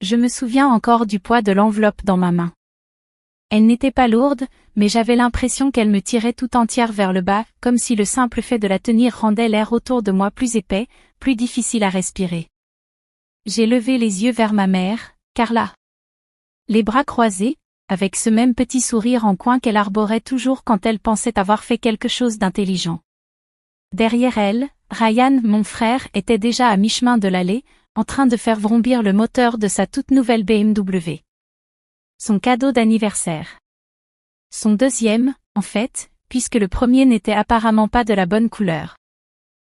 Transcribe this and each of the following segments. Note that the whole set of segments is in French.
Je me souviens encore du poids de l'enveloppe dans ma main. Elle n'était pas lourde, mais j'avais l'impression qu'elle me tirait tout entière vers le bas, comme si le simple fait de la tenir rendait l'air autour de moi plus épais, plus difficile à respirer. J'ai levé les yeux vers ma mère, Carla. Les bras croisés, avec ce même petit sourire en coin qu'elle arborait toujours quand elle pensait avoir fait quelque chose d'intelligent. Derrière elle, Ryan, mon frère, était déjà à mi-chemin de l'allée, en train de faire vrombir le moteur de sa toute nouvelle BMW. Son cadeau d'anniversaire. Son deuxième, en fait, puisque le premier n'était apparemment pas de la bonne couleur.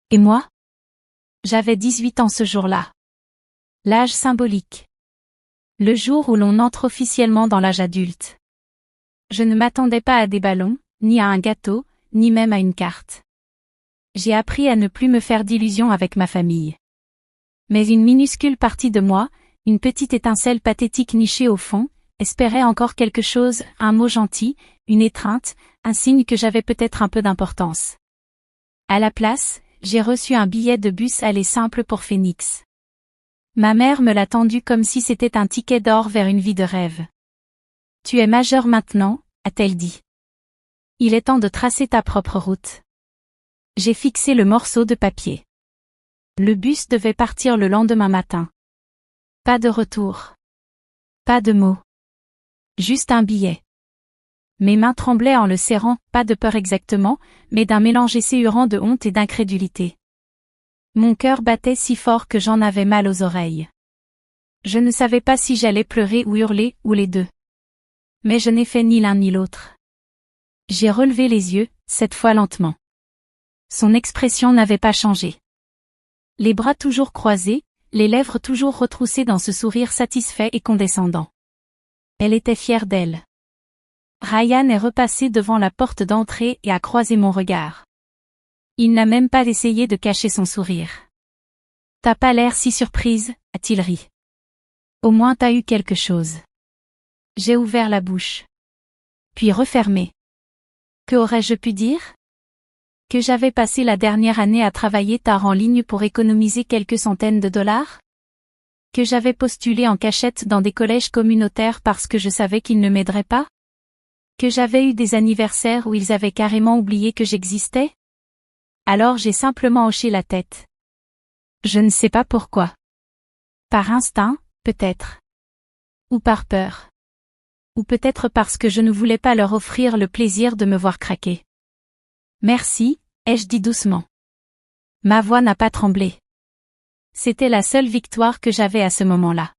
Et moi? J'avais 18 ans ce jour-là. L'âge symbolique. Le jour où l'on entre officiellement dans l'âge adulte. Je ne m'attendais pas à des ballons, ni à un gâteau, ni même à une carte. J'ai appris à ne plus me faire d'illusions avec ma famille. Mais une minuscule partie de moi, une petite étincelle pathétique nichée au fond, espérait encore quelque chose, un mot gentil, une étreinte, un signe que j'avais peut-être un peu d'importance. À la place, j'ai reçu un billet de bus aller simple pour Phoenix. Ma mère me l'a tendu comme si c'était un ticket d'or vers une vie de rêve. « Tu es majeur maintenant », a-t-elle dit. « Il est temps de tracer ta propre route. » J'ai fixé le morceau de papier. Le bus devait partir le lendemain matin. Pas de retour. Pas de mots. Juste un billet. Mes mains tremblaient en le serrant, pas de peur exactement, mais d'un mélange esséurant de honte et d'incrédulité. Mon cœur battait si fort que j'en avais mal aux oreilles. Je ne savais pas si j'allais pleurer ou hurler, ou les deux. Mais je n'ai fait ni l'un ni l'autre. J'ai relevé les yeux, cette fois lentement. Son expression n'avait pas changé. Les bras toujours croisés, les lèvres toujours retroussées dans ce sourire satisfait et condescendant. Elle était fière d'elle. Ryan est repassé devant la porte d'entrée et a croisé mon regard. Il n'a même pas essayé de cacher son sourire. « T'as pas l'air si surprise », a-t-il ri. « Au moins t'as eu quelque chose. » J'ai ouvert la bouche. Puis refermé. Que aurais-je pu dire? Que j'avais passé la dernière année à travailler tard en ligne pour économiser quelques centaines de dollars? Que j'avais postulé en cachette dans des collèges communautaires parce que je savais qu'ils ne m'aideraient pas? Que j'avais eu des anniversaires où ils avaient carrément oublié que j'existais? Alors j'ai simplement hoché la tête. Je ne sais pas pourquoi. Par instinct, peut-être. Ou par peur. Ou peut-être parce que je ne voulais pas leur offrir le plaisir de me voir craquer. Merci, ai-je dit doucement. Ma voix n'a pas tremblé. C'était la seule victoire que j'avais à ce moment-là.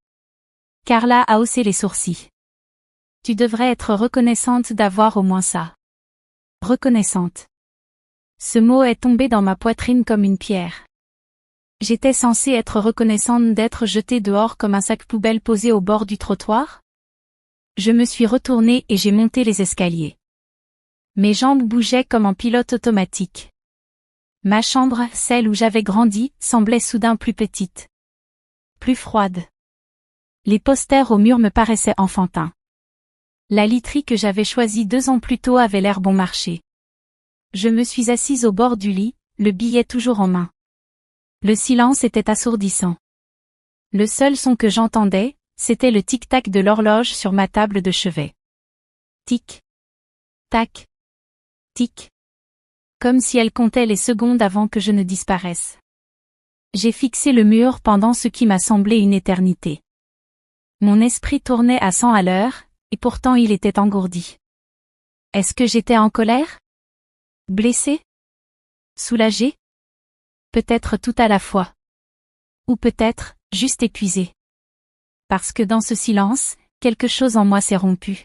Carla a haussé les sourcils. Tu devrais être reconnaissante d'avoir au moins ça. Reconnaissante. Ce mot est tombé dans ma poitrine comme une pierre. J'étais censée être reconnaissante d'être jetée dehors comme un sac poubelle posé au bord du trottoir? Je me suis retournée et j'ai monté les escaliers. Mes jambes bougeaient comme en pilote automatique. Ma chambre, celle où j'avais grandi, semblait soudain plus petite. Plus froide. Les posters au mur me paraissaient enfantins. La literie que j'avais choisie 2 ans plus tôt avait l'air bon marché. Je me suis assise au bord du lit, le billet toujours en main. Le silence était assourdissant. Le seul son que j'entendais, c'était le tic-tac de l'horloge sur ma table de chevet. Tic. Tac. Tic. Comme si elle comptait les secondes avant que je ne disparaisse. J'ai fixé le mur pendant ce qui m'a semblé une éternité. Mon esprit tournait à 100 à l'heure, et pourtant il était engourdi. Est-ce que j'étais en colère? Blessée? Soulagée? Peut-être tout à la fois. Ou peut-être, juste épuisée. Parce que dans ce silence, quelque chose en moi s'est rompu.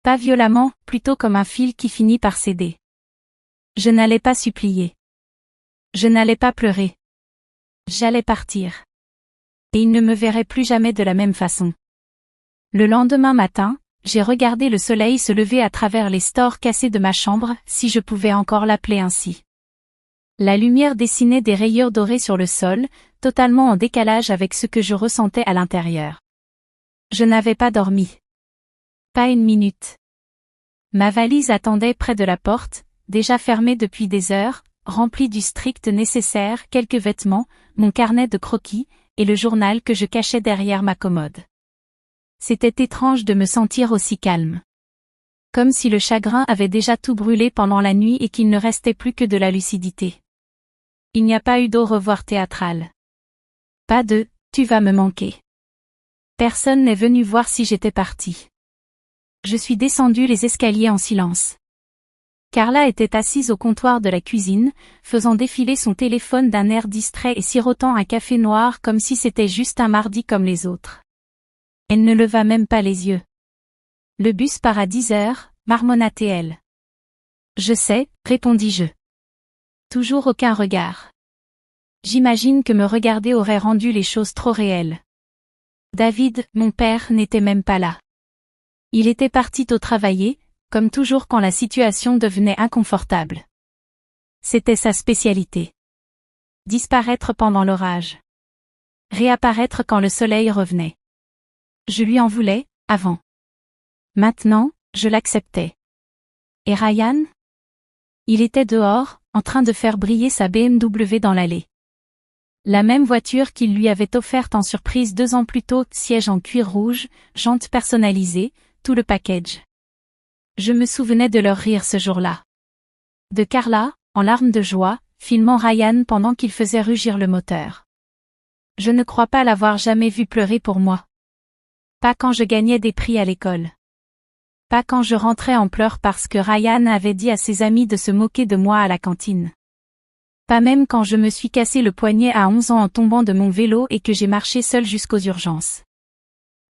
Pas violemment, plutôt comme un fil qui finit par céder. Je n'allais pas supplier. Je n'allais pas pleurer. J'allais partir. Et il ne me verrait plus jamais de la même façon. Le lendemain matin, j'ai regardé le soleil se lever à travers les stores cassés de ma chambre, si je pouvais encore l'appeler ainsi. La lumière dessinait des rayures dorées sur le sol, totalement en décalage avec ce que je ressentais à l'intérieur. Je n'avais pas dormi. Pas une minute. Ma valise attendait près de la porte, déjà fermée depuis des heures, remplie du strict nécessaire, quelques vêtements, mon carnet de croquis, et le journal que je cachais derrière ma commode. C'était étrange de me sentir aussi calme. Comme si le chagrin avait déjà tout brûlé pendant la nuit et qu'il ne restait plus que de la lucidité. Il n'y a pas eu d'au revoir théâtral. Pas de « tu vas me manquer ». Personne n'est venu voir si j'étais partie. Je suis descendue les escaliers en silence. Carla était assise au comptoir de la cuisine, faisant défiler son téléphone d'un air distrait et sirotant un café noir comme si c'était juste un mardi comme les autres. Elle ne leva même pas les yeux. Le bus part à 10 heures, marmonna-t-elle. Je sais, répondis-je. Toujours aucun regard. J'imagine que me regarder aurait rendu les choses trop réelles. David, mon père, n'était même pas là. Il était parti au travailler, comme toujours quand la situation devenait inconfortable. C'était sa spécialité. Disparaître pendant l'orage. Réapparaître quand le soleil revenait. Je lui en voulais, avant. Maintenant, je l'acceptais. Et Ryan? Il était dehors, en train de faire briller sa BMW dans l'allée. La même voiture qu'il lui avait offerte en surprise 2 ans plus tôt, siège en cuir rouge, jantes personnalisées, tout le package. Je me souvenais de leur rire ce jour-là. De Carla, en larmes de joie, filmant Ryan pendant qu'il faisait rugir le moteur. Je ne crois pas l'avoir jamais vu pleurer pour moi. Pas quand je gagnais des prix à l'école. Pas quand je rentrais en pleurs parce que Ryan avait dit à ses amis de se moquer de moi à la cantine. Pas même quand je me suis cassé le poignet à 11 ans en tombant de mon vélo et que j'ai marché seule jusqu'aux urgences.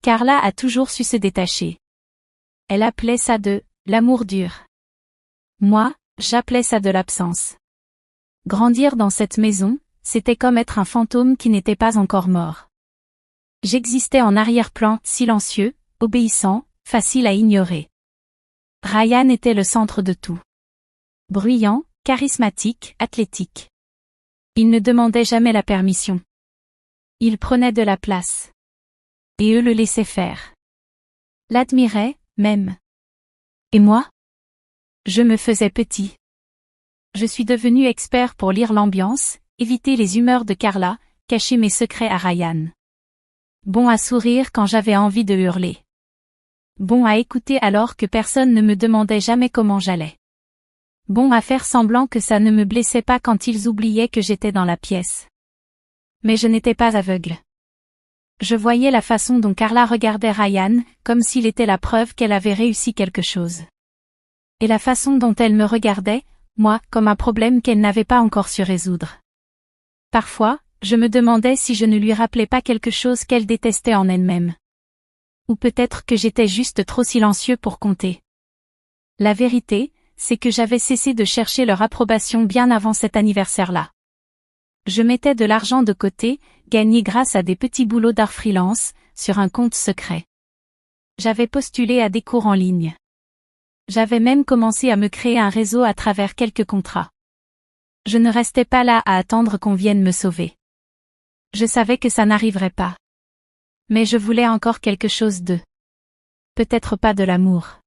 Carla a toujours su se détacher. Elle appelait ça de « l'amour dur ». Moi, j'appelais ça de l'absence. Grandir dans cette maison, c'était comme être un fantôme qui n'était pas encore mort. J'existais en arrière-plan, silencieux, obéissant, facile à ignorer. Ryan était le centre de tout. Bruyant, charismatique, athlétique. Il ne demandait jamais la permission. Il prenait de la place. Et eux le laissaient faire. L'admiraient, même. Et moi? Je me faisais petit. Je suis devenu expert pour lire l'ambiance, éviter les humeurs de Carla, cacher mes secrets à Ryan. Bon à sourire quand j'avais envie de hurler. Bon à écouter alors que personne ne me demandait jamais comment j'allais. Bon à faire semblant que ça ne me blessait pas quand ils oubliaient que j'étais dans la pièce. Mais je n'étais pas aveugle. Je voyais la façon dont Carla regardait Ryan, comme s'il était la preuve qu'elle avait réussi quelque chose. Et la façon dont elle me regardait, moi, comme un problème qu'elle n'avait pas encore su résoudre. Parfois, je me demandais si je ne lui rappelais pas quelque chose qu'elle détestait en elle-même. Ou peut-être que j'étais juste trop silencieux pour compter. La vérité, c'est que j'avais cessé de chercher leur approbation bien avant cet anniversaire-là. Je mettais de l'argent de côté, gagné grâce à des petits boulots d'art freelance, sur un compte secret. J'avais postulé à des cours en ligne. J'avais même commencé à me créer un réseau à travers quelques contrats. Je ne restais pas là à attendre qu'on vienne me sauver. Je savais que ça n'arriverait pas. Mais je voulais encore quelque chose de... Peut-être pas de l'amour.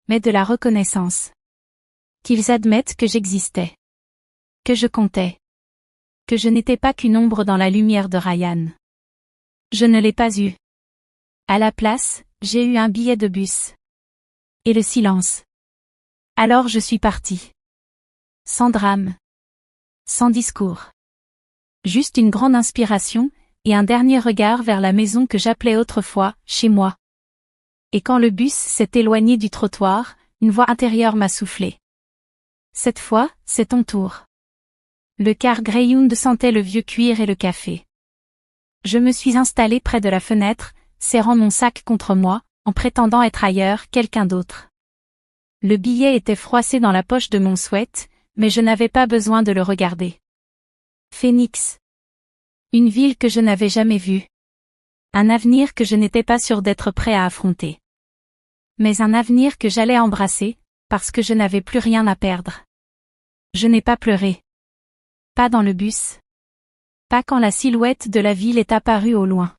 Mais de la reconnaissance. Qu'ils admettent que j'existais. Que je comptais. Que je n'étais pas qu'une ombre dans la lumière de Ryan. Je ne l'ai pas eu. À la place, j'ai eu un billet de bus. Et le silence. Alors je suis partie. Sans drame. Sans discours. Juste une grande inspiration, et un dernier regard vers la maison que j'appelais autrefois, chez moi. Et quand le bus s'est éloigné du trottoir, une voix intérieure m'a soufflé. Cette fois, c'est ton tour. Le car Greyhound sentait le vieux cuir et le café. Je me suis installée près de la fenêtre, serrant mon sac contre moi, en prétendant être ailleurs, quelqu'un d'autre. Le billet était froissé dans la poche de mon sweat, mais je n'avais pas besoin de le regarder. Phoenix. Une ville que je n'avais jamais vue. Un avenir que je n'étais pas sûre d'être prêt à affronter. Mais un avenir que j'allais embrasser, parce que je n'avais plus rien à perdre. Je n'ai pas pleuré. Pas dans le bus. Pas quand la silhouette de la ville est apparue au loin.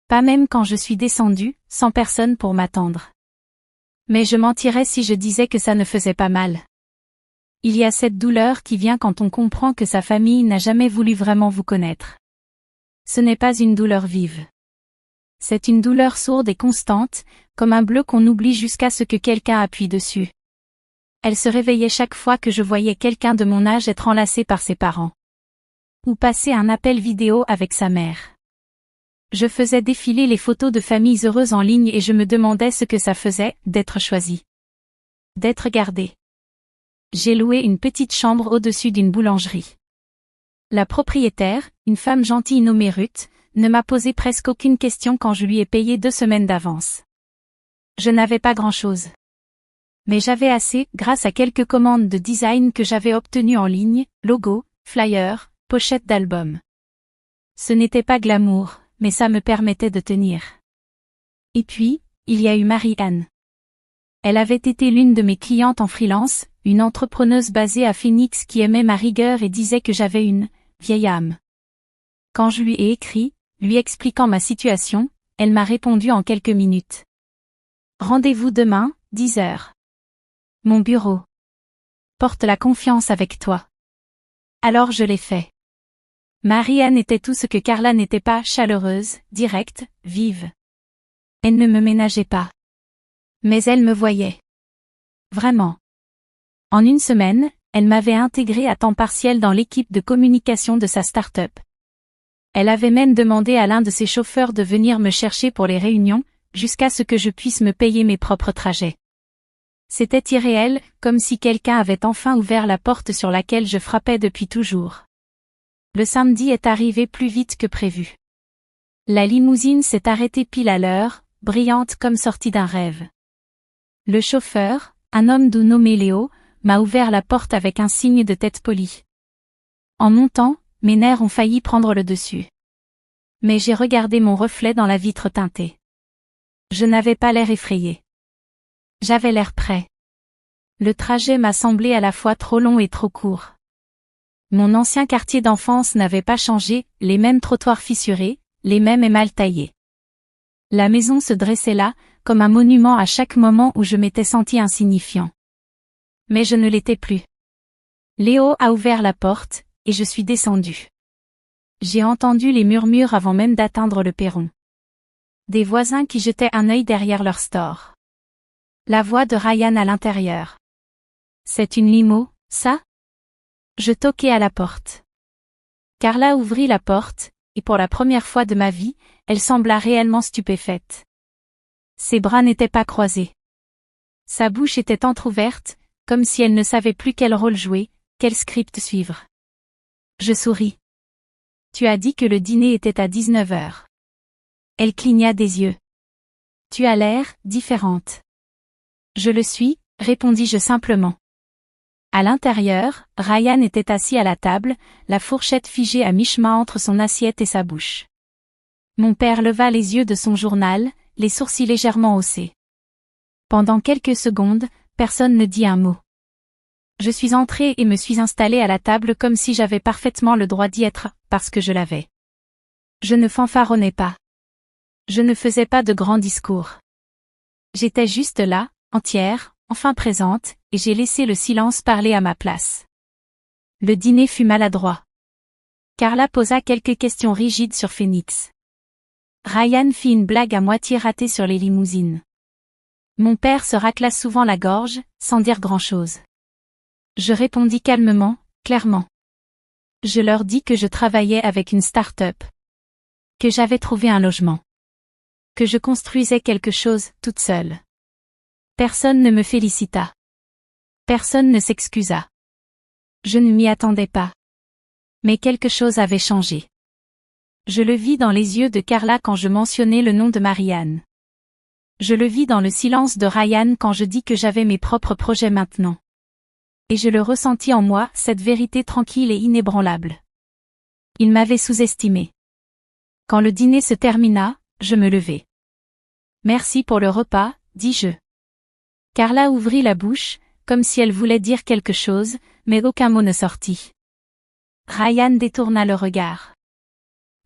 Pas même quand je suis descendue, sans personne pour m'attendre. Mais je mentirais si je disais que ça ne faisait pas mal. Il y a cette douleur qui vient quand on comprend que sa famille n'a jamais voulu vraiment vous connaître. Ce n'est pas une douleur vive. C'est une douleur sourde et constante, comme un bleu qu'on oublie jusqu'à ce que quelqu'un appuie dessus. Elle se réveillait chaque fois que je voyais quelqu'un de mon âge être enlacé par ses parents. Ou passer un appel vidéo avec sa mère. Je faisais défiler les photos de familles heureuses en ligne et je me demandais ce que ça faisait, d'être choisi. D'être gardé. J'ai loué une petite chambre au-dessus d'une boulangerie. La propriétaire, une femme gentille nommée Ruth, ne m'a posé presque aucune question quand je lui ai payé 2 semaines d'avance. Je n'avais pas grand-chose. Mais j'avais assez, grâce à quelques commandes de design que j'avais obtenues en ligne, logos, flyers, pochettes d'albums. Ce n'était pas glamour, mais ça me permettait de tenir. Et puis, il y a eu Marie-Anne. Elle avait été l'une de mes clientes en freelance, une entrepreneuse basée à Phoenix qui aimait ma rigueur et disait que j'avais une vieille âme. Quand je lui ai écrit, lui expliquant ma situation, elle m'a répondu en quelques minutes. Rendez-vous demain, 10 heures. Mon bureau. Porte la confiance avec toi. Alors je l'ai fait. Marie-Anne était tout ce que Carla n'était pas, chaleureuse, directe, vive. Elle ne me ménageait pas. Mais elle me voyait. Vraiment. En une semaine, elle m'avait intégrée à temps partiel dans l'équipe de communication de sa start-up. Elle avait même demandé à l'un de ses chauffeurs de venir me chercher pour les réunions, jusqu'à ce que je puisse me payer mes propres trajets. C'était irréel, comme si quelqu'un avait enfin ouvert la porte sur laquelle je frappais depuis toujours. Le samedi est arrivé plus vite que prévu. La limousine s'est arrêtée pile à l'heure, brillante comme sortie d'un rêve. Le chauffeur, un homme doux nommé Léo, m'a ouvert la porte avec un signe de tête poli. En montant, mes nerfs ont failli prendre le dessus. Mais j'ai regardé mon reflet dans la vitre teintée. Je n'avais pas l'air effrayé. J'avais l'air prêt. Le trajet m'a semblé à la fois trop long et trop court. Mon ancien quartier d'enfance n'avait pas changé, les mêmes trottoirs fissurés, les mêmes émals taillés. La maison se dressait là, comme un monument à chaque moment où je m'étais senti insignifiant. Mais je ne l'étais plus. Léo a ouvert la porte, et je suis descendue. J'ai entendu les murmures avant même d'atteindre le perron. Des voisins qui jetaient un œil derrière leur store. La voix de Ryan à l'intérieur. C'est une limo, ça? Je toquai à la porte. Carla ouvrit la porte, et pour la première fois de ma vie, elle sembla réellement stupéfaite. Ses bras n'étaient pas croisés. Sa bouche était entr'ouverte, comme si elle ne savait plus quel rôle jouer, quel script suivre. Je souris. Tu as dit que le dîner était à 19 heures. Elle cligna des yeux. Tu as l'air différente. Je le suis, répondis-je simplement. À l'intérieur, Ryan était assis à la table, la fourchette figée à mi-chemin entre son assiette et sa bouche. Mon père leva les yeux de son journal, les sourcils légèrement haussés. Pendant quelques secondes, personne ne dit un mot. Je suis entrée et me suis installée à la table comme si j'avais parfaitement le droit d'y être, parce que je l'avais. Je ne fanfaronnais pas. Je ne faisais pas de grands discours. J'étais juste là, entière, enfin présente, et j'ai laissé le silence parler à ma place. Le dîner fut maladroit. Carla posa quelques questions rigides sur Phoenix. Ryan fit une blague à moitié ratée sur les limousines. Mon père se racla souvent la gorge, sans dire grand-chose. Je répondis calmement, clairement. Je leur dis que je travaillais avec une start-up. Que j'avais trouvé un logement. Que je construisais quelque chose, toute seule. Personne ne me félicita. Personne ne s'excusa. Je ne m'y attendais pas. Mais quelque chose avait changé. Je le vis dans les yeux de Carla quand je mentionnais le nom de Marie-Anne. Je le vis dans le silence de Ryan quand je dis que j'avais mes propres projets maintenant. Et je le ressentis en moi, cette vérité tranquille et inébranlable. Il m'avait sous-estimé. Quand le dîner se termina, je me levai. Merci pour le repas, dis-je. Carla ouvrit la bouche, comme si elle voulait dire quelque chose, mais aucun mot ne sortit. Ryan détourna le regard.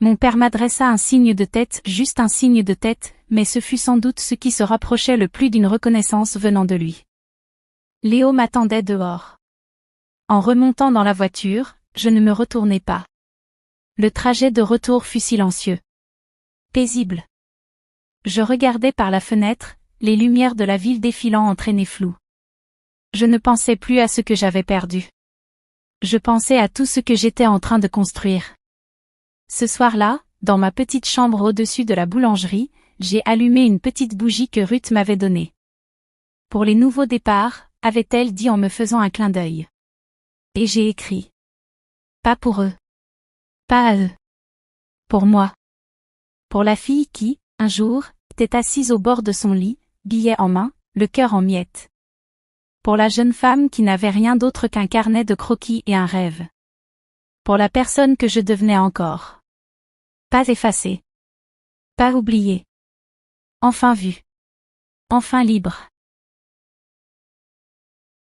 Mon père m'adressa un signe de tête, juste un signe de tête, mais ce fut sans doute ce qui se rapprochait le plus d'une reconnaissance venant de lui. Léo m'attendait dehors. En remontant dans la voiture, je ne me retournai pas. Le trajet de retour fut silencieux. Paisible. Je regardais par la fenêtre, les lumières de la ville défilant en traînées floues. Je ne pensais plus à ce que j'avais perdu. Je pensais à tout ce que j'étais en train de construire. Ce soir-là, dans ma petite chambre au-dessus de la boulangerie, j'ai allumé une petite bougie que Ruth m'avait donnée. Pour les nouveaux départs, avait-elle dit en me faisant un clin d'œil. Et j'ai écrit. Pas pour eux. Pas à eux. Pour moi. Pour la fille qui, un jour, était assise au bord de son lit, billet en main, le cœur en miettes. Pour la jeune femme qui n'avait rien d'autre qu'un carnet de croquis et un rêve. Pour la personne que je devenais encore. Pas effacée. Pas oubliée. Enfin vue. Enfin libre.